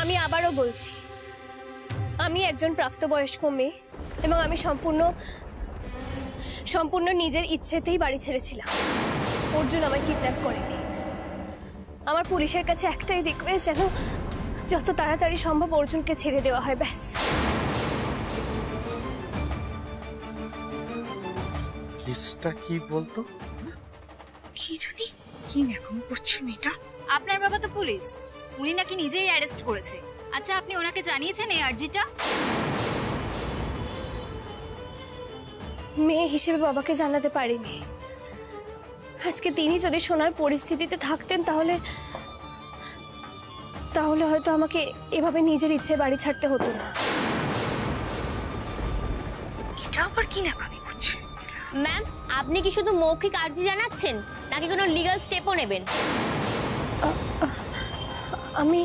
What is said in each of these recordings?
আমি আবারও বলছি, আমি একজন প্রাপ্তবয়স্ক মেয়ে এবং আমি সম্পূর্ণ নিজের ইচ্ছেতেই বাড়ি ছেড়েছিলাম। অর্জুন আমায় কিডন্যাপ করেনি। আমার পুলিশের কাছে একটাই রিকোয়েস্ট, যেন যত তাড়াতাড়ি সম্ভব অর্জুনকে ছেড়ে দেওয়া হয়, ব্যাস। কেসটা কি বলতো? কি জানি কি এরকম করছে মেয়েটা। আপনার বাবা তো পুলিশ, উনি নাকি নিজেই অ্যারেস্ট করেছে। আচ্ছা, আপনি ওনাকে জানিয়েছেন এই আর্জিটা? মেয়ে হিসেবে বাবাকে জানাতে পারিনি। আজকে তিনি যদি শোনার পরিস্থিতিতে থাকতেন তাহলে হয়তো আমাকে এভাবে নিজের ইচ্ছে বাড়ি ছাড়তে হতো না। এটা আবার কি নাকামি করছে? ম্যাম, আপনি কি শুধু মৌখিক আর্জি জানাচ্ছেন নাকি কোনো লিগ্যাল স্টেপও নেবেন? আমি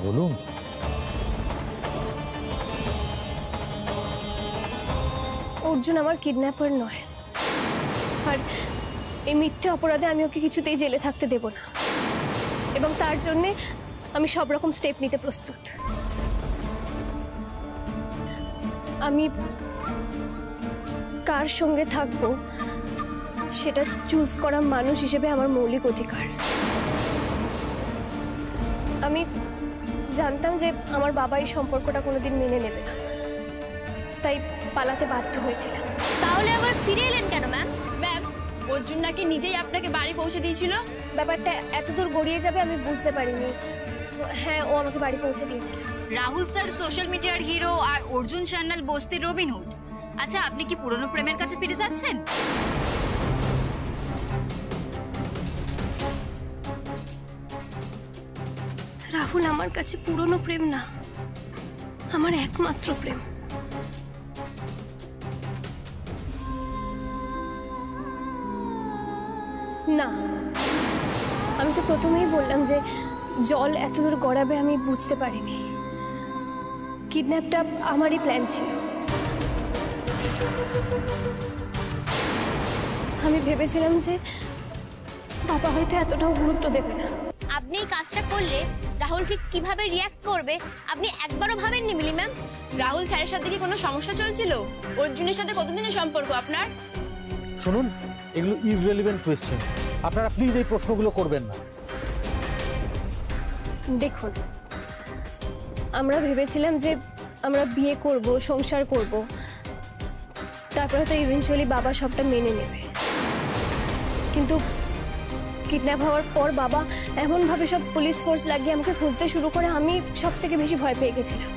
বলুন। অর্জুন আমার কিডন্যাপার নয়, আর এই মিথ্যে অপরাধে আমি ওকে কিছুতেই জেলে থাকতে দেব না, এবং তার জন্যে আমি সব রকম স্টেপ নিতে প্রস্তুত। আমি কার সঙ্গে থাকবো সেটা চুজ করা মানুষ হিসেবে আমার মৌলিক অধিকার। আমি জানতাম যে আমার বাবা এই সম্পর্কটা কোনোদিন মেনে নেবে না, তাই পালাতে বাধ্য হয়েছিলাম। তাহলে আবার ফিরে এলেন কেন ম্যাম? ম্যাম, অর্জুন নাকি নিজেই আপনাকে বাড়ি পৌঁছে দিয়েছিল। ব্যাপারটা এতদূর গড়িয়ে যাবে আমি বুঝতে পারিনি। হ্যাঁ, ও আমাকে বাড়ি পৌঁছে দিয়েছিল। রাহুল স্যার সোশ্যাল মিডিয়ার হিরো আর অর্জুন সান্যাল বস্তির রবিনহুড। আচ্ছা, আপনি কি পুরনো প্রেমের কাছে ফিরে যাচ্ছেন? রাহুল আমার কাছে পুরনো প্রেম না, আমার একমাত্র প্রেম। না, আমি তো প্রথমেই বললাম যে জল এতদূর গড়াবে আমি বুঝতে পারিনি। কিডন্যাপটা আমারই প্ল্যান ছিল। আমি ভেবেছিলাম যে বাবা হয়তো এতটাও গুরুত্ব দেবে না। আপনি এই কাজটা করলে রাহুল কিভাবে রিয়্যাক্ট করবে আপনি একবারও ভাবেননি মিলি ম্যাম? রাহুল স্যারের সাথে কি কোনো সমস্যা চলছিল? অর্জুনের সাথে কতদিনের সম্পর্ক আপনার? শুনুন, এগুলো ইররিলেভেন্ট কোয়েশ্চেন, আপনারা প্লিজ এই প্রশ্নগুলো করবেন না। দেখুন, আমরা ভেবেছিলাম যে আমরা বিয়ে করব, সংসার করব, তারপরে তো ইভেন্চুয়ালি বাবা সবটা মেনে নেবে। কিন্তু কিডন্যাপ হওয়ার পর বাবা এমনভাবে সব পুলিশ ফোর্স লাগিয়ে আমাকে খুঁজতে শুরু করে, আমি সব থেকে বেশি ভয় পেয়ে গেছিলাম।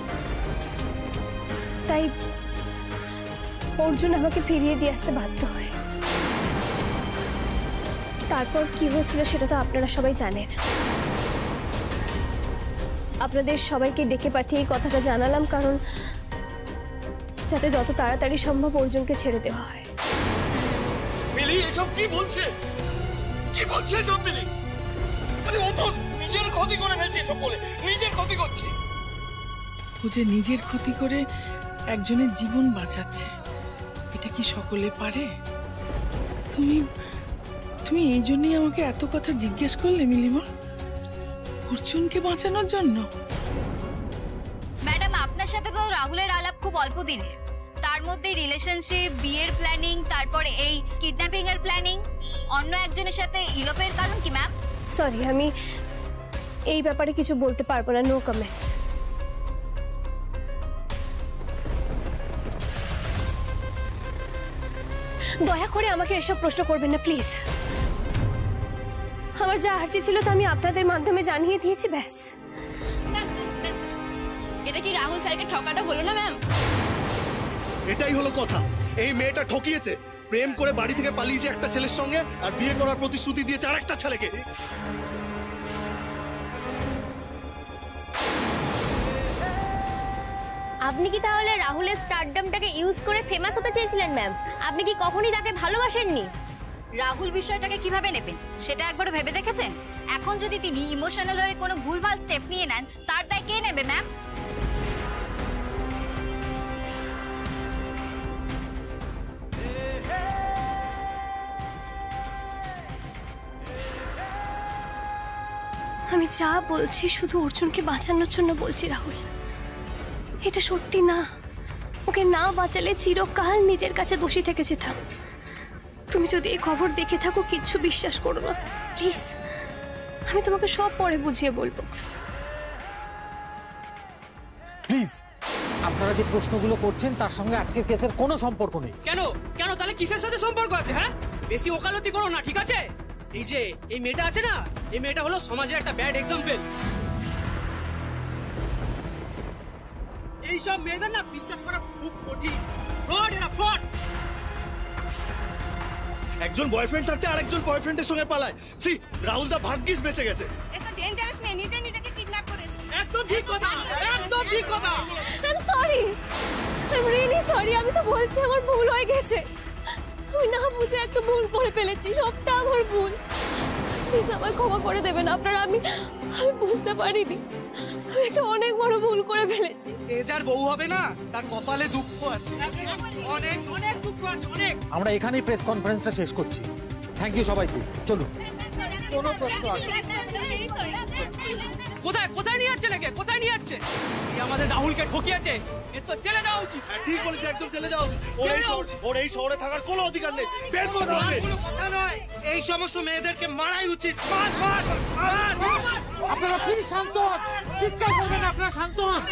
তাই অর্জুন আমাকে ফিরিয়ে দিয়ে আসতে বাধ্য হয়। তারপর কি হয়েছিল সেটা তো আপনারা সবাই জানেন। আপনাদের সবাইকে ডেকে পাঠিয়ে এই কথাটা জানালাম, কারণ যাতে যত তাড়াতাড়ি সম্ভব অর্জুনকে ছেড়ে দেওয়া হয়। মিলি এসব কি বলছে? কি বলছে সব মিলি? আরে ও তো নিজের ক্ষতি করে ফেলছে, সব বলে নিজের ক্ষতি করছে। ও যে নিজের ক্ষতি করে একজনের জীবন বাঁচাচ্ছে, এটা কি সকলে পারে? তুমি এই জন্যই আমাকে এত কথা জিজ্ঞেস করলে মিলিমা, অর্জুনকে বাঁচানোর জন্য? ম্যাডাম, আপনার সাথে তো রাহুলের আলাপ খুব অল্প দিনের, তার মধ্যে রিলেশনশিপ, বিয়ের প্ল্যানিং, তারপরে এই কিডন্যাপিং এর প্ল্যানিং, অন্য একজনের সাথে ইলোপের কারণ কি ম্যাম? সরি, আমি এই ব্যাপারে কিছু বলতে পারবো না। No comments. দয়া করে আমাকে এসব প্রশ্ন করবেন না প্লিজ। আমার যা আর্জি ছিল তা আমি আপনাদের মাধ্যমে জানিয়ে দিয়েছি, ব্যাস। এটা কি রাহুল স্যারকে ঠকাটা হলো না ম্যাম? এটাই হলো কথা। এই মেয়েটা ঠকিয়েছে, প্রেম করে বাড়ি থেকে পালিয়েছে একটা ছেলের সঙ্গে, আর বিয়ে করার প্রতিশ্রুতি দিয়েছে আরেকটা ছেলেকে। আপনি কি তাহলে রাহুলের স্টারডামটাকে ইউজ করে ফেমাস হতে চেয়েছিলেন ম্যাম? আপনি কি কখনোই তাকে ভালোবাসেননি? রাহুল বিষয়টাকে কিভাবে নেবেন সেটা একবার ভেবে দেখেছেন? এখন যদি তিনি ইমোশনাল হয়ে কোনো ভুলভাল স্টেপ নিয়ে নেন, তার দায় কে নেবে ম্যাম? আমি যা বলছি শুধু অর্জুনকে বাঁচানোর জন্য বলছি রাহুল। এটা সত্যি না। ওকে না বাঁচালে চিরকাল নিজের কাছে দোষী থেকে যেতাম। তুমি যদি এই খবর দেখে থাকো কিচ্ছু বিশ্বাস করো না প্লিজ। আমি তোমাকে সব পরে বুঝিয়ে বলবো। প্লিজ, আপনারা যে প্রশ্নগুলো করছেন তার সঙ্গে আজকের কেসের কোনো সম্পর্ক নেই। কেন কেন তাহলে কিসের সাথে সম্পর্ক আছে? হ্যাঁ, বেশি ওকালতি করো না, ঠিক আছে? এই যে এই মেয়েটা আছে না, এই মেয়েটা হলো সমাজের একটা ব্যাড এক্সাম্পল। এইসব মেয়েদের না বিশ্বাস করা খুব কঠিন। ফ্রড, এরা ফ্রড। একজন বয়ফ্রেন্ড থাকতে আরেকজন বয়ফ্রেন্ডের সঙ্গে পালায়। সি, রাহুল দা ভাগ্যিস বেঁচে গেছে। এটা ডেঞ্জারাস মেয়ে, নিজেকে কিডন্যাপ করেছে। একদম ঠিক কথা, একদম ঠিক কথা। I'm sorry. I'm really sorry. আমি তো বলছি আমার ভুল হয়ে গেছে। আমি না বুঝে একটা ভুল করে ফেলেছি, সবটা আমার ভুল। প্লিজ আমায় ক্ষমা করে দেবেন আপনারা। আমি বুঝতে পারিনি, আমি একটা অনেক বড় ভুল করে ফেলেছি। এ যার বউ হবে না, তার কপালে দুঃখ আছে, অনেক অনেক দুঃখ আছে, অনেক। আমরা এখানেই প্রেস কনফারেন্সটা শেষ করছি। থ্যাংক ইউ সবাইকে, চলুন। কোনো প্রশ্ন আছে? কোথায় কোথায় নিয়ে যাচ্ছে নাকি? কোথায় নিয়ে যাচ্ছে? এই আমাদের রাহুলকে ঠকিয়েছে, এর তো জেলে যাওয়া উচিত। ঠিক বলেছে, একদম চলে যাওয়া উচিত। ওর এই শহরে থাকার কোনো অধিকার নেই। বের করে দাও ওকে। কোনো কথা নয়, এই সমস্ত মেয়েদেরকে মারাই উচিত। মার মার মার মার। আপনারা প্লিজ শান্ত হন, চিৎকার করবেন, আপনারা শান্ত হন।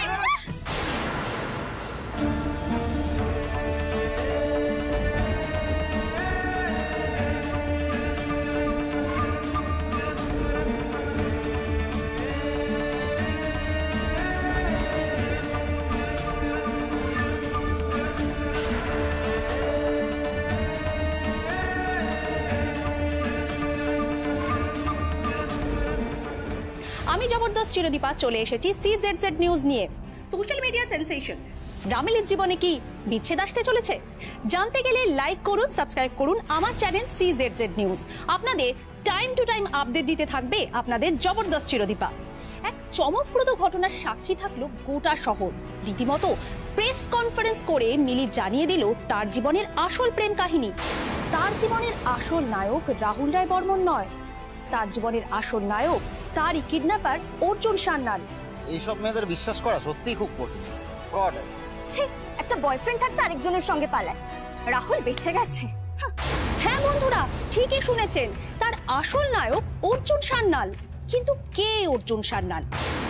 আমি জবরদস্ত চিরদীপা চলে এসেছি CZZ নিউজ নিয়ে। সোশ্যাল মিডিয়া সেন্সেশন রামিলের জীবনে কি বিচ্ছেদ আসতে চলেছে? জানতে গেলে লাইক করুন, সাবস্ক্রাইব করুন আমার চ্যানেল CZZ নিউজ। আপনাদের টাইম টু টাইম আপডেট দিতে থাকবে আপনাদের জবরদস্ত চিরদীপা। এক চমকপ্রদ ঘটনার সাক্ষী থাকলো গোটা শহর। রীতিমতো প্রেস কনফারেন্স করে মিলি জানিয়ে দিল তার জীবনের আসল প্রেম কাহিনী। তার জীবনের আসল নায়ক রাহুল রায় বর্মন নয়, তার জীবনের আসল নায়ক তারই কিডন্যাপার অর্জুন সান্যাল। এইসব মেয়েদের বিশ্বাস করা সত্যিই খুব কঠিন। ফ্রড। একটা বয়ফ্রেন্ড থাকতে আরেকজনের সঙ্গে পালায়। রাহুল বেঁচে গেছে। হ্যাঁ বন্ধুরা, ঠিকই শুনেছেন, তার আসল নায়ক অর্জুন সান্যাল। কিন্তু কে অর্জুন সান্যাল?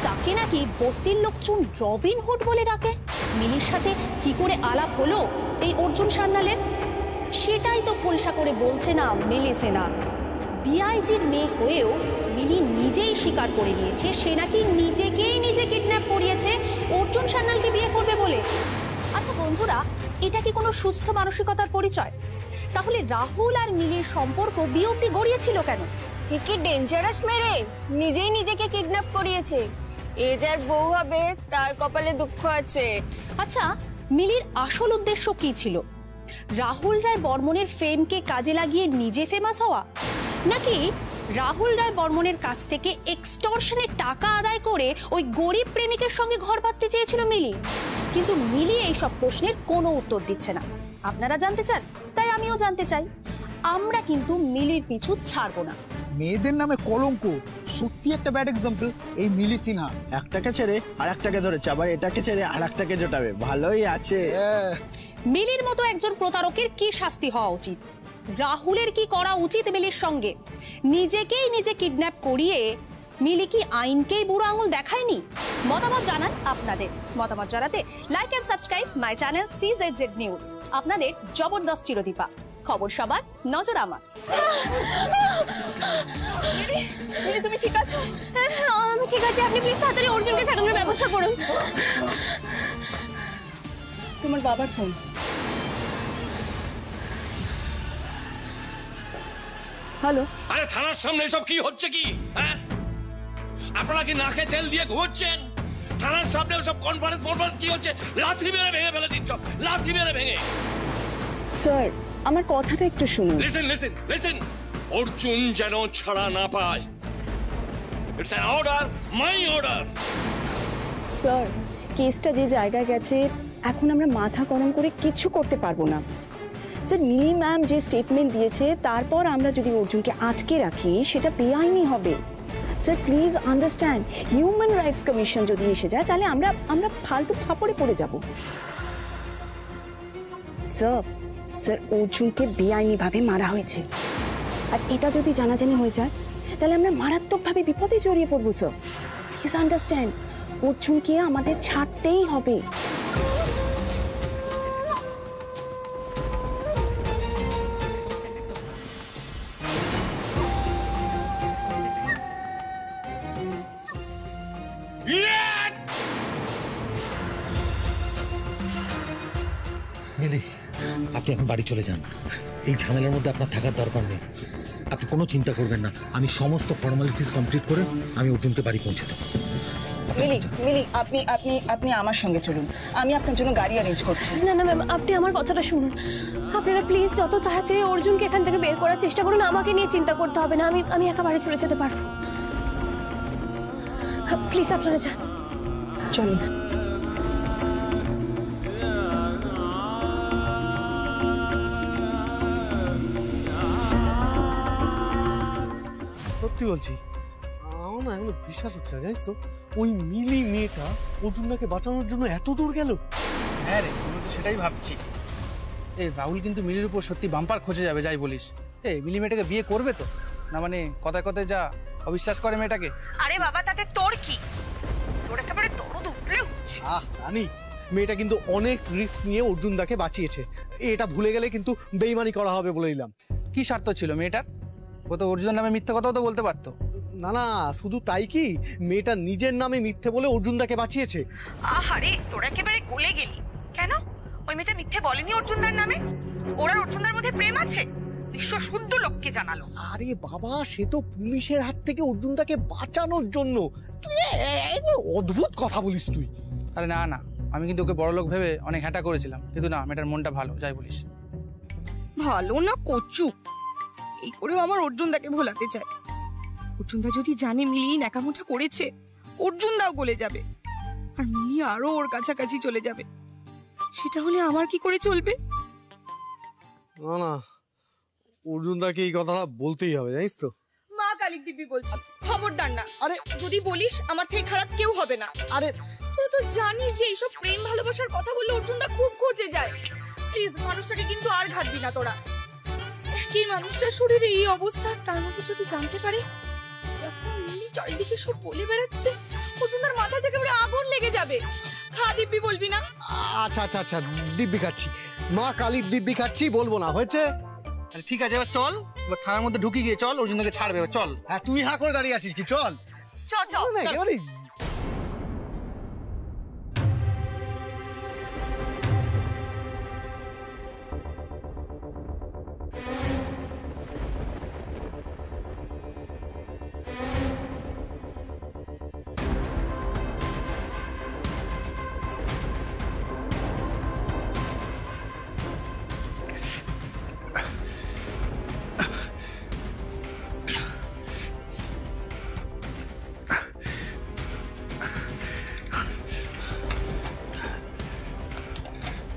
তাকে নাকি বস্তির লোকজন রবিন হুড বলে ডাকে। মিলির সাথে কি করে আলাপ হলো এই অর্জুন সান্যালের, সেটাই তো খোলসা করে বলছে না মিলি সিনহা। ডিআইজির মেয়ে হয়েও মিলি নিজেই স্বীকার করে নিয়েছে সে নাকি নিজে কিডন্যাপ করিয়েছে অর্জুন সান্যালকে বিয়ে করবে বলে। আচ্ছা বন্ধুরা, এটা কি কোনো সুস্থ মানসিকতার পরিচয়? তাহলে রাহুল আর মিলির সম্পর্ক বিয়ে অবধি গড়িয়েছিল কেন? কি ডেঞ্জারাস মেয়ে, নিজেকে কিডন্যাপ করিয়েছে। এ যার বউ হবে তার কপালে দুঃখ আছে। আচ্ছা, মিলির আসল উদ্দেশ্য কি ছিল? রাহুল রায় বর্মনের ফেমকে কাজে লাগিয়ে নিজে ফেমাস হওয়া, নাকি রাহুল রায় বর্মনের কাছ থেকে এক্সটর্শনের টাকা আদায় করে ওই গরিব প্রেমিকের সঙ্গে ঘর বাঁধতে চেয়েছিল মিলি? কিন্তু মিলি এইসব প্রশ্নের কোনো উত্তর দিচ্ছে না। আপনারা জানতে চান, তাই আমিও জানতে চাই। আমরা কিন্তু মিলির পিছু ছাড়বো না। মেয়েদের নামে কলঙ্ক, সত্যি একটা ব্যাড এক্সাম্পল এই মিলি সিনহা। একটাকে ছেড়ে আর একটাকে ধরেছে, আবার এটাকে ছেড়ে আর একটাকে জোটাবে। ভালোই আছে। মিলির মতো একজন প্রতারকের কি শাস্তি হওয়া উচিত? রাহুলের কি করা উচিত মিলির সঙ্গে? নিজেকেই নিজে কিডন্যাপ করিয়ে মিলি কি আইনকেই বুড়ো আঙুল দেখায়নি? মতামত জানান আপনাদের। মতামত জানাতে like and subscribe my channel CZZ news. আপনাদের জবরদস্ত চিরদীপা। খবর সবার, নজর আমার। তুমি ঠিক আছো? আমি ঠিক আছি। আপনি প্লিজ তাড়াতাড়ি অর্জুনকে ছাড়ানোর ব্যবস্থা করুন। তোমার বাবার ফোন। হ্যালো। আরে থানার সামনে এসব কি হচ্ছে কি? হ্যাঁ, আপনারা কি নাকে তেল দিয়ে ঘুরছেন? থানার সামনে সব কনফারেন্স কি হচ্ছে? লাথি মেরে ভেঙে ফেলে দিচ্ছ, লাথি মেরে ভেঙে। স্যার, আমার কথাটা একটু শুনুন। লিসেন, অর্জুন যেন ছাড়া না পায়। It's an order, my order. Sir, কেসটা যে জায়গায় গেছে এখন আমরা মাথা গরম করে কিছু করতে পারবো না। স্যার, মিলি ম্যাম যে স্টেটমেন্ট দিয়েছে তারপর আমরা যদি অর্জুনকে আটকে রাখি সেটা বেআইনি হবে। Sir please understand, human rights commission যদি এসে যায় তাহলে আমরা ফালতু ফাপড়ে পড়ে যাব। স্যার স্যার অর্জুনকে বেআইনিভাবে মারা হয়েছে, আর এটা যদি জানাজানি হয়ে যায় তাহলে আমরা মারাত্মকভাবে বিপদে জড়িয়ে পড়বো। স্যার প্লিজ আন্ডারস্ট্যান্ড, অর্জুনকে আমাদের ছাড়তেই হবে। মিলি, আপনি এখন বাড়ি চলে যান। এই ঝামেলার মধ্যে আপনার থাকার দরকার নেই। আপনি কোনো চিন্তা করবেন না, আমি সমস্ত ফর্মালিটিস কমপ্লিট করে আমি অর্জুনকে বাড়ি পৌঁছে দেবো। মিলি মিলি আপনি আপনি আপনি আমার সঙ্গে চলুন, আমি আপনার জন্য গাড়ি অ্যারেঞ্জ করছি। না না ম্যাম, আপনি আমার কথাটা শুনুন। আপনারা প্লিজ যত তাড়াতাড়ি অর্জুনকে এখান থেকে বের করার চেষ্টা করুন, আমাকে নিয়ে চিন্তা করতে হবে না, আমি একা বাড়ি চলে যেতে পারবো। প্লিজ আপনারা যান, চলুন। সত্যি বলছি, আমার না এখন বিশ্বাস হচ্ছে না, জানিস তো ওই মিলি মেয়েটা অর্জুনদাকে বাঁচানোর জন্য এত দূর গেল। হ্যাঁ রে, আমি তো সেটাই ভাবছি। এই রাহুল কিন্তু মিলির উপর সত্যি বাম্পার খোঁজে যাবে যাই বলিস। এই মিলি মেয়েটাকে বিয়ে করবে তো না, মানে কথায় কথায় যা অবিশ্বাস করে মেয়েটাকে। আরে বাবা, তাতে তোর কি? তোর একেবারে দরদ উঠলে রানী, মেয়েটা কিন্তু অনেক রিস্ক নিয়ে অর্জুনদাকে বাঁচিয়েছে, এটা ভুলে গেলে কিন্তু বেইমানি করা হবে বলে দিলাম। কি স্বার্থ ছিল মেয়েটার? ও তো অর্জুনের নামে মিথ্যা কথাও তো বলতে পারতো। না না, শুধু তাই কি, মেয়েটা নিজের নামে মিথ্যে বলে অর্জুনদাকে বাঁচিয়েছে। আহারে, তোর একেবারে গলে গেলি কেন? ওই মেয়েটা মিথ্যে বলেনি অর্জুনদার নামে। ওর আর অর্জুনদার মধ্যে প্রেম আছে, বিশ্ব শুদ্ধ লোককে জানালো। আরে বাবা, সে তো পুলিশের হাত থেকে অর্জুনদাকে বাঁচানোর জন্য। তুই অদ্ভুত কথা বলিস তুই। আরে না না, আমি কিন্তু ওকে বড় লোক ভেবে অনেক হ্যাঁটা করেছিলাম, কিন্তু না, মেয়েটার মনটা ভালো যাই বলিস। ভালো না কচু, এই করেও আমার অর্জুনদাকে ভোলাতে চায়। অর্জুনদা যদি জানে মিলি ন্যাকামোটা করেছে, অর্জুনদাও গলে যাবে, আর মিলি আরো ওর কাছাকাছি চলে যাবে। সেটা হলে আমার কি করে চলবে? না না, অর্জুনদাকে এই কথাটা বলতেই হবে, জানিস তো। মা কালী দিব্যি বলছি, খবরদার না। আরে যদি বলিস, আমার থেকে খারাপ কেউ হবে না। আরে তোরা তো জানিস যে এইসব প্রেম ভালোবাসার কথা বললে অর্জুনদা খুব খোঁজে যায়। প্লিজ, মানুষটাকে কিন্তু আর ঘাটবি না তোরা। কি মানুষটার শরীরে এই অবস্থা, তার মধ্যে যদি জানতে পারে এখন মিলি চারিদিকে সব বলে বেড়াচ্ছে, অর্জুনদার মাথা থেকে পুরো আগুন লেগে যাবে। হ্যাঁ দিব্যি বলবি না? আচ্ছা আচ্ছা আচ্ছা, দিব্যি খাচ্ছি, মা কালীর দিব্যি খাচ্ছি, বলবো না, হয়েছে? ঠিক আছে, এবার চল, এবার থানার মধ্যে ঢুকি গিয়ে চল, অর্জুনদাকে ছাড়বে, এবার চল। হ্যাঁ, তুই হা করে দাঁড়িয়ে আছিস কি? চল চল না, একেবারে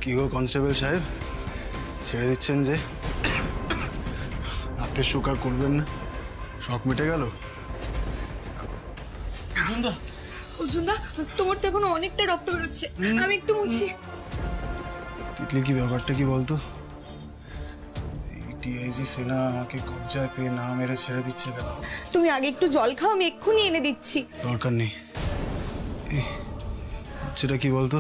কি গো কনস্টেবল সাহেব, ছেড়ে দিচ্ছেন যে? হাতের সুকার করবেন না, শখ মিটে গেল? অর্জুনদা, তোমার তো এখন অনেকটা রক্ত বেরোচ্ছে, আমি একটু মুছি। তিতলি, কি ব্যাপারটা কি বলতো? ডিআইজি সেনা আমাকে কবজায় পেয়ে না মেরে ছেড়ে দিচ্ছে কেন? তুমি আগে একটু জল খাও, আমি এক্ষুনি এনে দিচ্ছি। দরকার নেই। সেটা কি বলতো,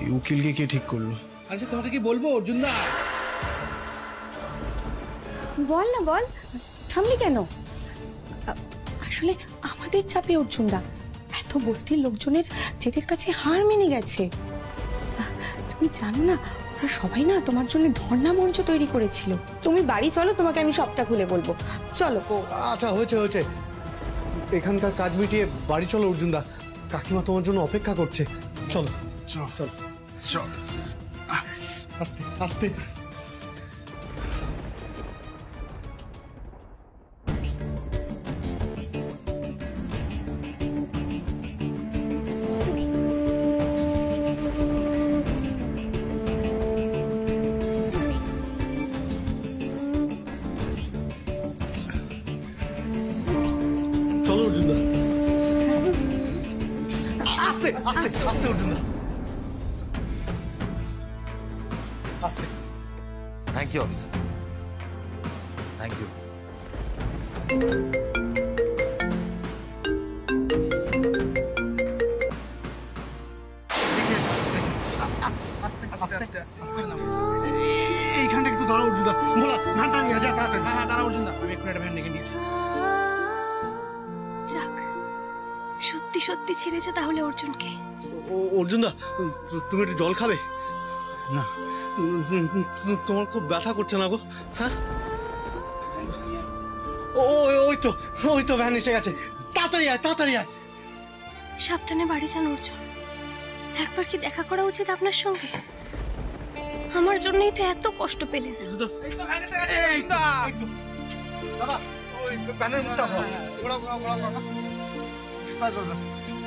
এই উকিলকে কে ঠিক করলো? আচ্ছা, তোমাকে কি বলবো অর্জুনদা? বল না, বল, থামলি কেন? আসলে আমাদের চাপে অর্জুনদা এত বস্তির লোকজনের যেদের কাছে হার মেনে গেছে। তুমি জানো না, ওরা সবাই না তোমার জন্য ধর্ণা মঞ্চ তৈরি করেছিল। তুমি বাড়ি চলো, তোমাকে আমি সবটা খুলে বলবো। চলো। আচ্ছা, হয়েছে হয়েছে, এখানকার কাজ মিটিয়ে বাড়ি চলো অর্জুনদা, কাকিমা তোমার জন্য অপেক্ষা করছে। চলো চল চল চল, আস্তে আস্তে। চলো অর্জুনদা। আস্তে আস্তে আস্তে অর্জুন আস্তে। Thank you officer, thank you. এইখানটা একটু দাঁড়া অর্জুন দা, বলা ধানটা নিয়ে যা তাড়াতাড়ি। হ্যাঁ দাঁড়া অর্জুন দা, আমি একটু একটা ভ্যান ডেকে নিয়ে আসি। যাক, সত্যি সত্যি ছেড়েছে তাহলে অর্জুনকে। অর্জুন দা, তুমি একটু জল খাবে? না, তোমার খুব ব্যথা করছে না গো? হ্যাঁ, ওই তো ভ্যান এসে গেছে, তাড়াতাড়ি আয় তাড়াতাড়ি আয়। সাবধানে বাড়ি যান অর্জুন, একবার কি দেখা করা উচিত আপনার সঙ্গে? আমার জন্যই তো এত কষ্ট পেলেন। দাদা, ওই ভ্যানের মুখটা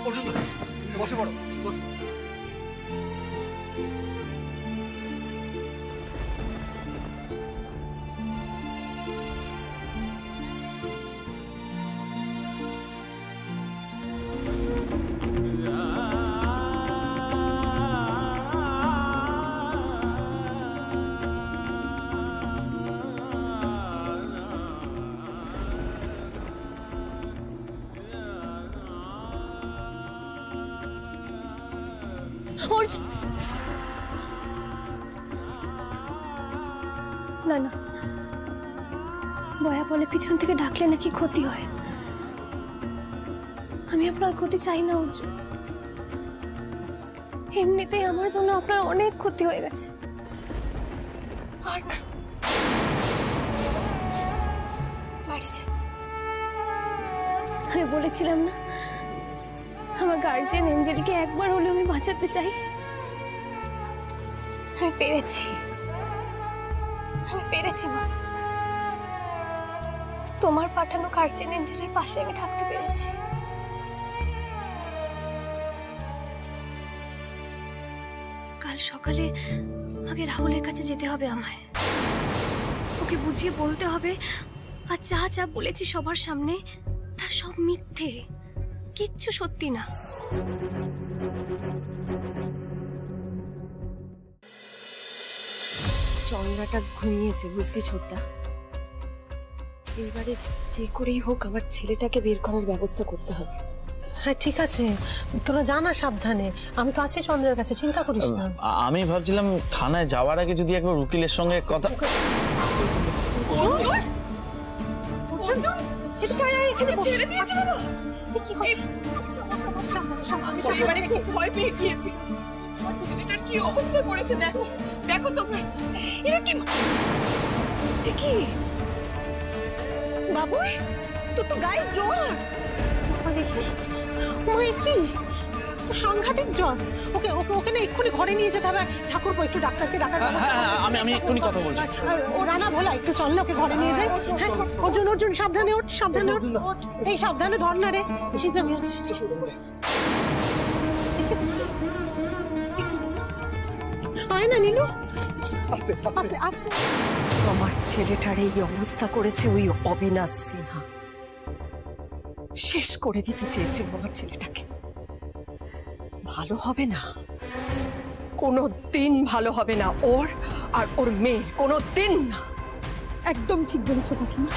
অর্জুন দা, বসে পড়ো, বসে। না না, বয়া বলে পিছন থেকে ডাকলে নাকি ক্ষতি হয়। আমি আপনার ক্ষতি চাই না অর্জুন, এমনিতেই আমার জন্য আপনার অনেক ক্ষতি হয়ে গেছে। আর না, বাড়ি যান। আমি বলেছিলাম না, আমার গার্জিয়ান এঞ্জেলকে একবার হলেও আমি বাঁচাতে চাই। আমি পেরেছি, আমি পেরেছি মা। তোমার পাঠানো গার্জিয়ান এঞ্জেলের পাশে আমি থাকতে পেরেছি। কাল সকালে আগে রাহুলের কাছে যেতে হবে আমায়, ওকে বুঝিয়ে বলতে হবে আর যা যা বলেছি সবার সামনে তা সব মিথ্যে, কিচ্ছু সত্যি না। চন্দ্রাটা ঘুমিয়েছে বুঝলি ছোটদা, এইবারে যে করেই হোক আমার ছেলেটাকে বের করার ব্যবস্থা করতে হবে। হ্যাঁ ঠিক আছে, তোরা জানা সাবধানে, আমি তো আছি চন্দ্রের কাছে, চিন্তা করিস না। আমি ভাবছিলাম থানায় যাওয়ার আগে যদি একবার উকিলের সঙ্গে কথা। ভয় পেয়ে গিয়েছি, ছেলেটার কি অবস্থা করেছে দেখো, দেখো তোমরা। এরা কি কি বাবু, তোর তো গায়ে জ্বর। দেখি ওই কি তো সাংঘাতিক জ্বর, ওকে ওকে ওকে না এক্ষুনি ঘরে নিয়ে যেতে হবে। ঠাকুরপো একটু ডাক্তারকে ডাকার। আমি এক্ষুনি কথা বলছি। ও রানা ভোলা একটু চল না, ওকে ঘরে নিয়ে যাই। হ্যাঁ অর্জুন, অর্জুন সাবধানে ওঠ, সাবধানে ওঠ, এই সাবধানে ধর না রে। আমি আছি। আয় না নীলু, আমার ছেলেটার এই অবস্থা করেছে ওই অবিনাশ সিনহা। শেষ করে দিতে চেয়েছিল আমার ছেলেটাকে। ভালো হবে না, কোনো দিন ভালো হবে না ওর আর ওর মেয়ের, কোনো দিন না। একদম ঠিক বলেছো কাকিমা,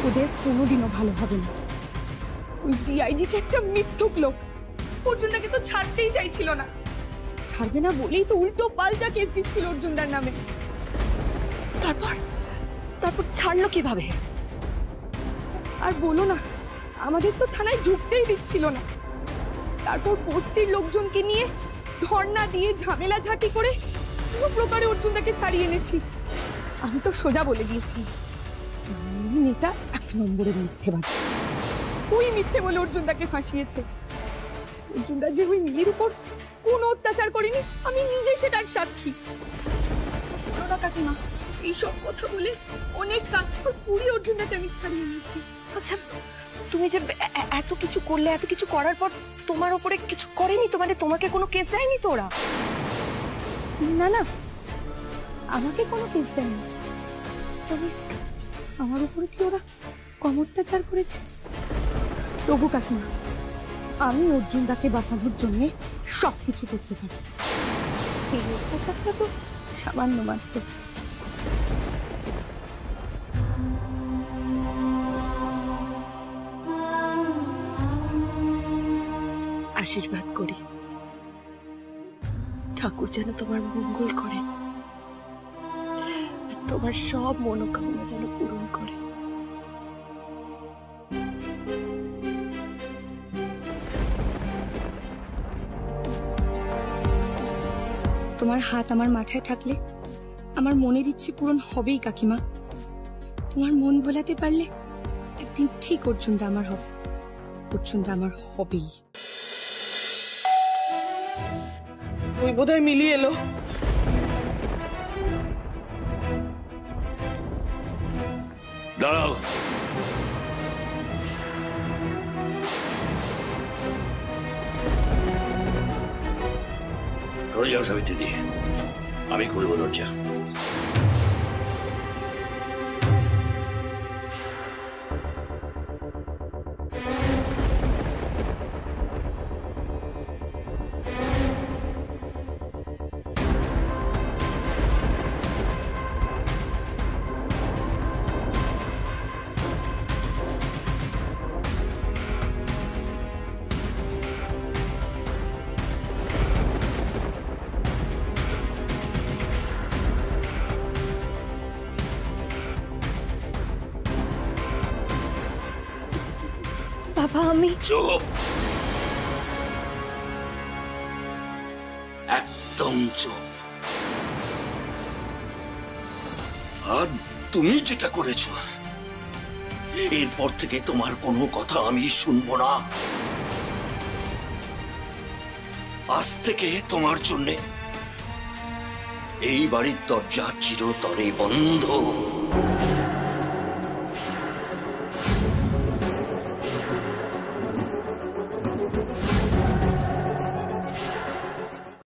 ওদের কোনোদিনও ভালো হবে না। ওই ডিআইজিটা একটা মিথ্যুক লোক, অর্জুনদাকে তো ছাড়তেই চাইছিল না। ছাড়বে না বলেই তো উল্টো পাল্টা কেস দিচ্ছিল অর্জুনদার নামে। তারপর ছাড়লো কিভাবে? আর বলো না, আমাদের তো থানায় ঢুকতেই দিচ্ছিল না। তারপর বস্তির লোকজনকে নিয়ে ধর্ণা দিয়ে ঝামেলা ঝাঁটি করে কোনো প্রকারে অর্জুনদাকে ছাড়িয়ে এনেছি। আমি তো সোজা বলে দিয়েছি, এটা 1 নম্বরের মিথ্যেবাদী। ওই মিথ্যে বলে অর্জুনদাকে ফাঁসিয়েছে। অর্জুনদা যে ওই মেয়ের উপর কোনো অত্যাচার করেনি, আমি নিজে সেটার সাক্ষী। কাকিমা, এইসব কথা বলে অনেক কাঠখড় পুড়িয়ে অর্জুনদাকে আমি ছাড়িয়ে নিয়েছি। আচ্ছা তুমি যে এত কিছু করলে, এত কিছু করার পর তোমার উপরে কিছু করেনি তো? মানে তোমাকে কোনো কেস দেয়নি তো ওরা? না না, আমাকে কোনো কেস দেয়নি, তবে আমার উপরে কি ওরা কম অত্যাচার করেছে? তবু কাকিমা, আমি অর্জুনদাকে বাঁচানোর জন্য সবকিছু করতে পারি। এই পোশাকটা তো সামান্য মাত্র। আশীর্বাদ করি ঠাকুর যেন তোমার মঙ্গল করেন, তোমার সব মনোকামনা যেন পূরণ করেন। তোমার হাত আমার মাথায় থাকলে আমার মনের ইচ্ছে পূরণ হবেই কাকিমা। তোমার মন ভোলাতে পারলে একদিন ঠিক অর্জুনদা আমার হবে, অর্জুনদা আমার হবেই। ওই বোধহয় মিলিয়ে এলো। দাঁড়াও, সরে যাও সাবিত্রী, আমি খুলব দরজা। বাবা আমি চুপ, একদম চুপ। আর তুমি যেটা করেছো, এরপর থেকে তোমার কোনো কথা আমি শুনবো না। আজ থেকে তোমার জন্যে এই বাড়ির দরজা চিরতরে বন্ধ।